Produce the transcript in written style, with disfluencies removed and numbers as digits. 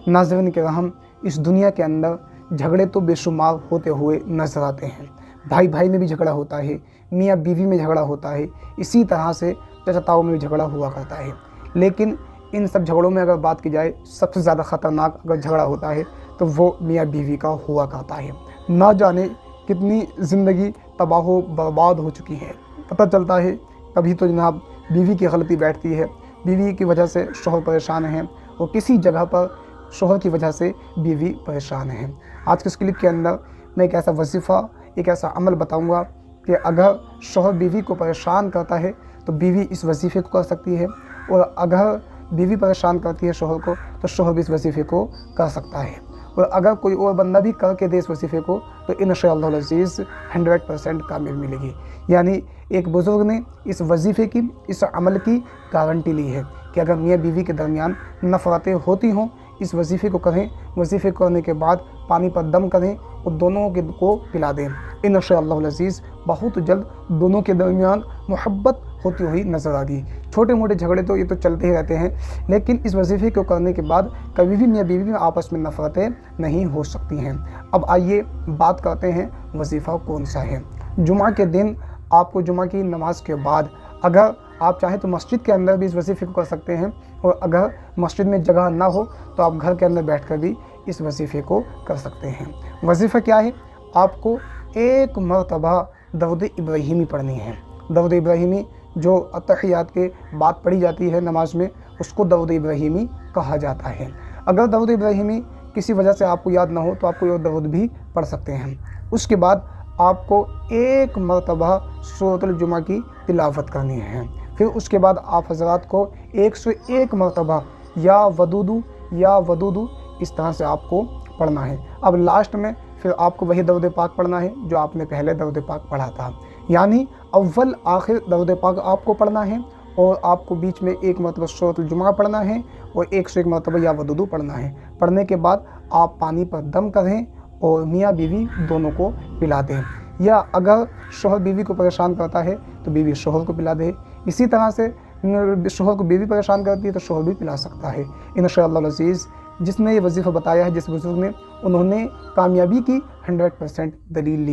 नाज़रीन करम, इस दुनिया के अंदर झगड़े तो बेशुमार होते हुए नजर आते हैं। भाई भाई में भी झगड़ा होता है, मियाँ बीवी में झगड़ा होता है, इसी तरह से चाचा ताऊ में भी झगड़ा हुआ करता है। लेकिन इन सब झगड़ों में अगर बात की जाए, सबसे ज़्यादा ख़तरनाक अगर झगड़ा होता है तो वो मियाँ बीवी का हुआ करता है। ना जाने कितनी ज़िंदगी तबाह बर्बाद हो चुकी है। पता चलता है कभी तो जनाब बीवी की गलती बैठती है, बीवी की वजह से शौहर परेशान है, और किसी जगह पर शौहर की वजह से बीवी परेशान है। आज के इस क्लिप के अंदर मैं एक ऐसा वजीफ़ा, एक ऐसा अमल बताऊंगा कि अगर शौहर बीवी को परेशान करता है तो बीवी इस वजीफ़े को कर सकती है, और अगर बीवी परेशान करती है शौहर को तो शौहर भी इस वजीफ़े को कर सकता है। और अगर कोई और बंदा भी करके दे इस वजीफ़े को तो इंशाअल्लाह अज़ीज़ 100% कामयाबी मिलेगी। यानी एक बुज़ुर्ग ने इस वजीफ़े की, इस अमल की गारंटी ली है कि अगर मियाँ बीवी के दरमियान नफ़रतें होती हों, इस वजीफ़े को करें, वजीफ़े करने के बाद पानी पर दम करें और दोनों को पिला दें। इंशाअल्लाह अज़ीज़ बहुत जल्द दोनों के दरमियान मोहब्बत होती हुई नज़र आ गई। छोटे मोटे झगड़े तो ये तो चलते ही रहते हैं, लेकिन इस वजीफ़े को करने के बाद कभी भी मियाँ बीवी में आपस में नफ़रतें नहीं हो सकती हैं। अब आइए बात करते हैं वजीफ़ा कौन सा है। जुमा के दिन आपको जुमा की नमाज के बाद अगर आप चाहें तो मस्जिद के अंदर भी इस वजीफ़े को कर सकते हैं, और अगर मस्जिद में जगह ना हो तो आप घर के अंदर बैठकर भी इस वजीफ़े को कर सकते हैं। वजीफ़ा क्या है? आपको एक मरतबा दरूद इब्राहीमी पढ़नी है। दरूद इब्राहीमी जो अत्तहियात के बाद पढ़ी जाती है नमाज में, उसको दरूद इब्राहीमी कहा जाता है। अगर दरूद इब्राहीमी किसी वजह से आपको याद ना हो तो आप कोई और दरूद भी पढ़ सकते हैं। उसके बाद आपको एक मरतबा सूरतुल जुमा की तिलावत करनी है। फिर उसके बाद आप हज़रात को 101 मरतबा या वदूदू इस तरह से आपको पढ़ना है। अब लास्ट में फिर आपको वही दरूद पाक पढ़ना है जो आपने पहले दरूद पाक पढ़ा था। यानी अव्वल आखिर दरूद पाक आपको पढ़ना है, और आपको बीच में एक मरतबा सूरतुल जुमा पढ़ना है और 101 मरतबा या वदूदू पढ़ना है। पढ़ने के बाद आप पानी पर दम करें और मियाँ बीवी दोनों को पिला दें। या अगर शौहर बीवी को परेशान करता है तो बीवी शौहर को पिला दे। इसी तरह से शौहर को बीवी परेशान करती है तो शौहर भी पिला सकता है। इंशाअल्लाह अज़ीज़ जिसने ये वजीफ़ा बताया है, जिस बुज़ुर्ग ने, उन्होंने कामयाबी की 100% दलील ली है।